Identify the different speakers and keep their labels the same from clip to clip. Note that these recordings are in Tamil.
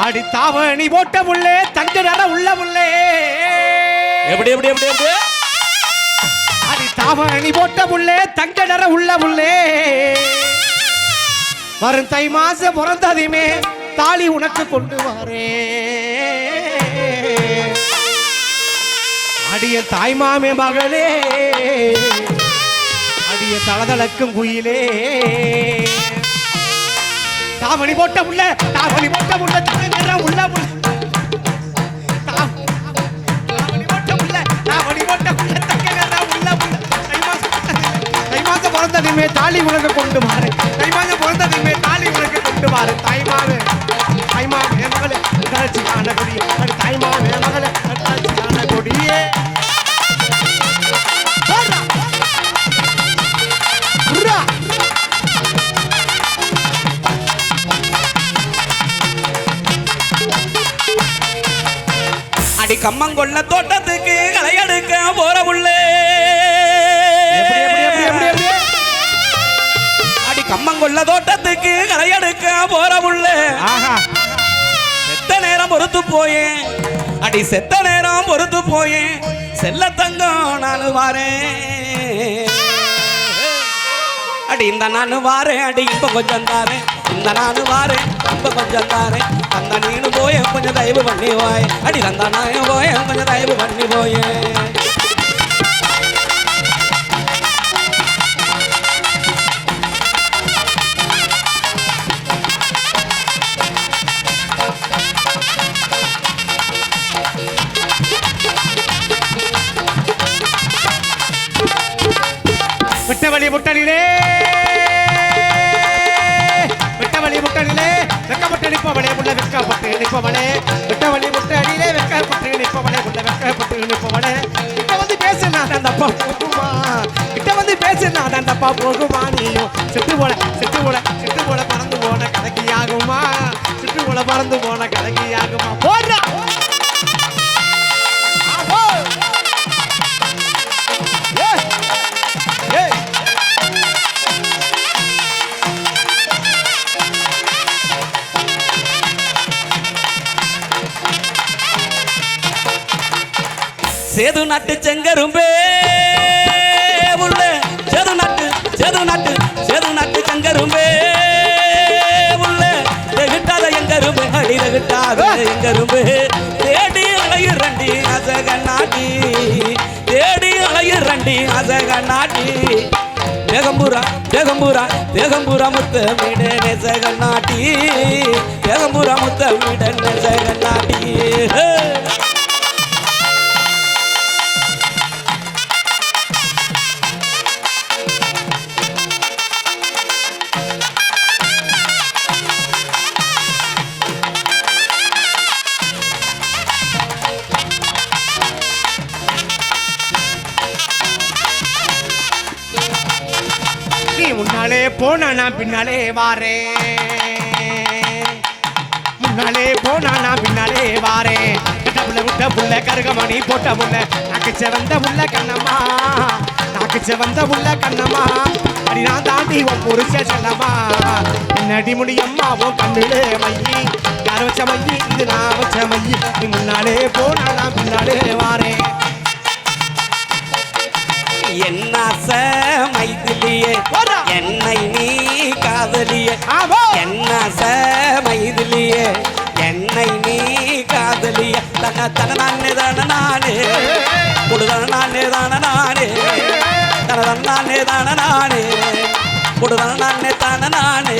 Speaker 1: அடி தாவணி போட்ட புள்ளே தங்க நர உள்ள புள்ளே
Speaker 2: எப்படி எப்படி எப்படி எப்படி
Speaker 1: அடி தாவணி போட்ட புள்ளே தங்க நர உள்ள புள்ளே வரும் தை மாசம் பிறந்ததுமே தாலி உனக்கு கொண்டு வரே அடிய தாய்மாமே மகளே அடிய தளதளக்கும் குயிலே தாவணி போட்ட புள்ள தாவணி போட்ட புள்ள தங்க நர உள்ள புள்ள தாவணி போட்ட புள்ள தாவணி போட்ட புள்ள தங்க நர உள்ள புள்ள தை மாசம் பிறந்ததுமே தாலி உனக்கு கொண்டு வரே தை மாசம் பிறந்ததுமே தாலி உனக்கு கொண்டு வரே தாய்மாவே தாய்மாவே மகளே கட்சியான கொடியே தாய்மாவே மகளே கட்சியான கொடியே
Speaker 2: அடி கம்மங்கொள்ள தோட்டத்துக்கு களை எடுக்க போற புள்ளே அடி கம்மங்கொள்ள தோட்டத்துக்கு களை எடுக்க போற புள்ளே செத்த நேரம் பொறுத்து போயேன் அடி செத்த நேரம் பொறுத்து போயேன் செல்ல தங்கம் நான் வாரேன் அடி இந்த நான் வாரேன் அடி இப்ப கொஞ்சம் தாரேன் இந்த நான் வாரேன் இப்ப கொஞ்சம் தாரேன் அந்த நீனு போய கொஞ்சம் தயவு பண்ணி போய் அடி அந்த நான் போய கொஞ்சம் தயவு பண்ணி போயே
Speaker 1: விட்டவழி முட்டலிலே விட்டவழி முட்டலிலே வெக்கப்பட்டு நிற்பவளே உள்ள வெக்கப்பட்டு நிற்பவளே விட்டவழி முட்டலிலே வெக்கப்பட்டு நிற்பவளே உள்ள வெக்கப்பட்டு நிற்பவளே கிட்ட வந்து பேசுனா அந்த அப்பா போகுமா கிட்ட வந்து பேசுனா அந்த அப்பா போகுமா நீயும் சிட்டு போல பறந்து போன கதைக்கு ஆகுமா சிட்டு போல பறந்து போன கதைக்கு ஆகுமா போடுறா
Speaker 2: சேது நாட்டு செங்கரும்பே உள்ள சேது நாட்டு செங்கரும்பே உள்ள வெகுட்டாத எங்கரும்பு அடி வெகுட்டாத எங்கரும்பு தேடி அலையுர் ரண்டி அசக நாட்டி தேடி அலையுர் ரண்டி அசக நாட்டி தேகம்பூரா முத்த மீட நெசக நாட்டி தேகம்பூரா முத்த மீட நெசக நாட்டி
Speaker 1: முன்னாலே போனா நான் பின்னாலே வாரே முன்னாலே போனா நான் பின்னாலே வாரே விட்ட புள்ள கருகமணி போட்ட புள்ள நாக்கு செவந்த புள்ள கண்ணம்மா நாக்கு செவந்த புள்ள கண்ணம்மா அடி நான் தாண்டி உன் புருஷ செல்லம்மா என்னடி முடியம்மா உன் கண்ணிலே மையி யார் வச்ச மையி இது நான் வச்ச மையி நீ முன்னாலே போனா நான் பின்னாலே வாரே
Speaker 2: என்ன மைதிலியே என்னை நீ காதலியே என்ன மைதிலியே என்னை நீ காதலியே தன நானே தான நானே கொடுதான நானே தான நானே தன நானே தான நானே கொடுதான நானே தான நானே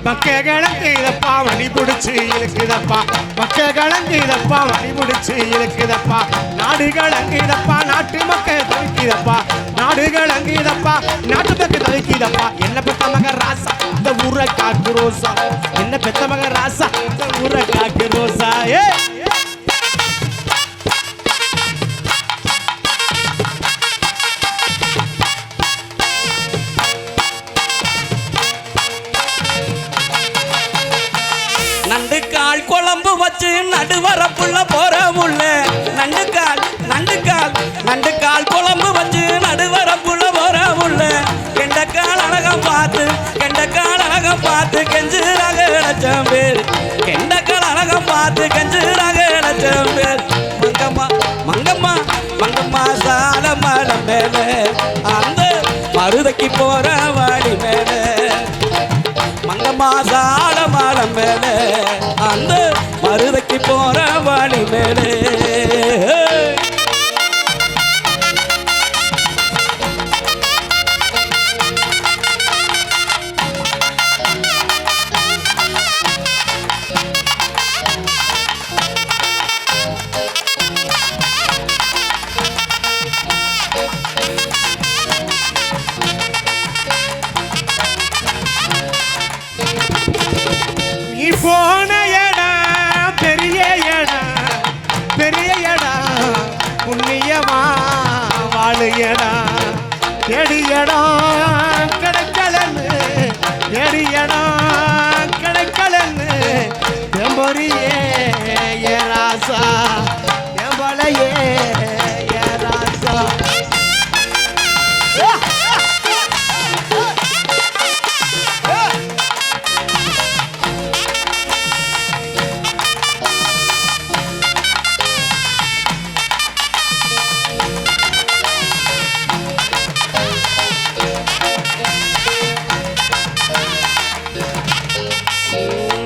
Speaker 1: மக்க கலங்குதப்பா மணி பிடிச்சு இழுக்குதப்பா மக்க கலங்குதப்பா மணி பிடிச்சு இழுக்குதப்பா நாடு கலங்குதப்பா நாட்டு மக்கள் தவிக்குதப்பா நாடு கலங்குதப்பா நாட்டு மக்கள் தவிக்குதப்பா என்ன பெத்த மக ராசா இந்த ஊரை காக்கு ரோசா என்ன பெத்த மக ராசா இந்த ஊரை காக்கு ரோசா ஏ
Speaker 2: மேல அந்த மருதைக்கு போற வாடி மேல மங்கம்மா சால மாடம் மேல அந்த மருதைக்கு போற வாடி மேலே
Speaker 1: நீ போன இடம் பெரிய இடம் பெரிய இடம் புண்ணியமா வாழு இடம் தேடி இடம் கிடைக்கலன்னு தேடி இடம் கிடைக்கலன்னு எம்பொரியே ஏ ராசா எம்பளையே ஏ ராசா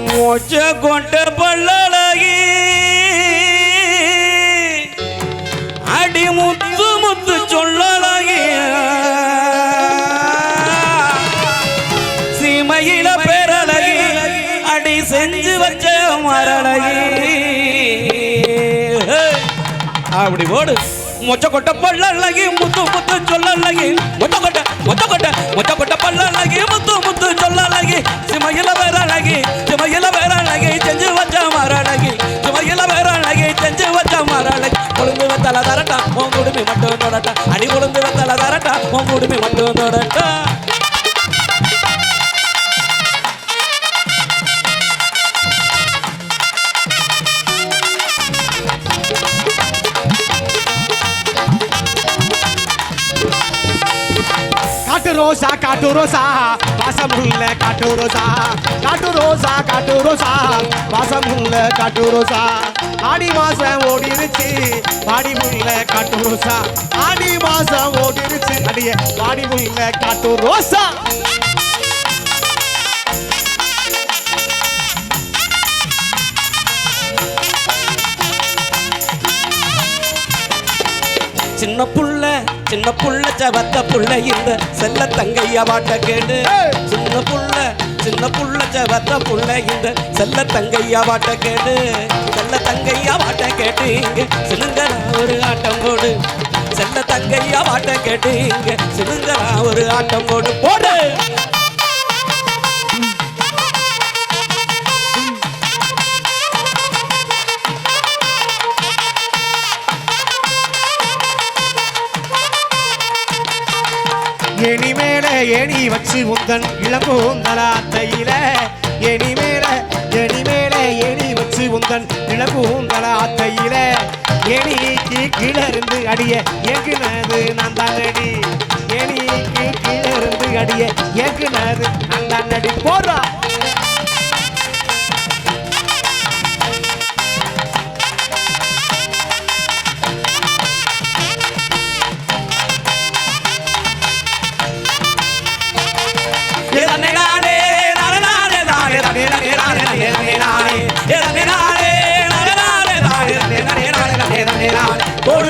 Speaker 2: மொச்ச கொண்ட பல்லழகி அடி முத்து முத்து சொல்லழகி சீமையில பேரழகி அடி செஞ்சு வச்ச மரழகி அப்படி ஓடு மொச்ச கொட்ட பல்லழகி முத்து முத்து சொல்லழகி மொச்ச கொட்ட பல்லழகி முத்து முத்து சொல்லழகி சிமையில பேரழகி சிமையில பேரழகி செஞ்சு வச்ச மரழகி சிமையில பேரழகி செஞ்சு வச்ச மரழகி கொழுந்து வத்தல தரட்டா உன் குடுமி மட்டும் தொடட்டா அடி கொழுந்து வத்தல தரட்டா உன் குடுமி மட்டும் தொடட்டா
Speaker 1: காட்டு ரோசா வாசமுள்ள காட்டு ரோசா வாசமுள்ள காட்டு ரோசா ஆடி மாசம் ஓடிருச்சு பாடி முள்ள காட்டு ரோசா ஆடி மாசம் ஓடிருச்சு அடிய பாடி முள்ள காட்டு ரோசா சின்ன புள்ள சவத்த புள்ள இந்த செல்ல தங்கையா வாட்ட கேடு சின்ன புள்ள சவத்த புள்ள இந்த செல்ல தங்கையா வாட்ட கேடு செல்ல தங்கையா வாட்ட கேட்டு இங்க சினுங்கரா ஒரு ஆட்டம் போடு செல்ல தங்கையா வாட்ட கேட்டு இங்க சினுங்கரா ஒரு ஆட்டம் போடு போடு ஏணி மேல ஏணி வச்சு உந்தன் இளம்பூந்தலாத்தையில ஏணி மேல ஏணி வச்சு உந்தன் இளம்பூந்தலாத்தையில ஏணிக்கு கீழே இருந்து அடிய ஏங்குனது நான் தான் அடி ஏணிக்கு கீழே இருந்து அடிய ஏங்குனது நான் தான் அடி போறா
Speaker 2: ஒரு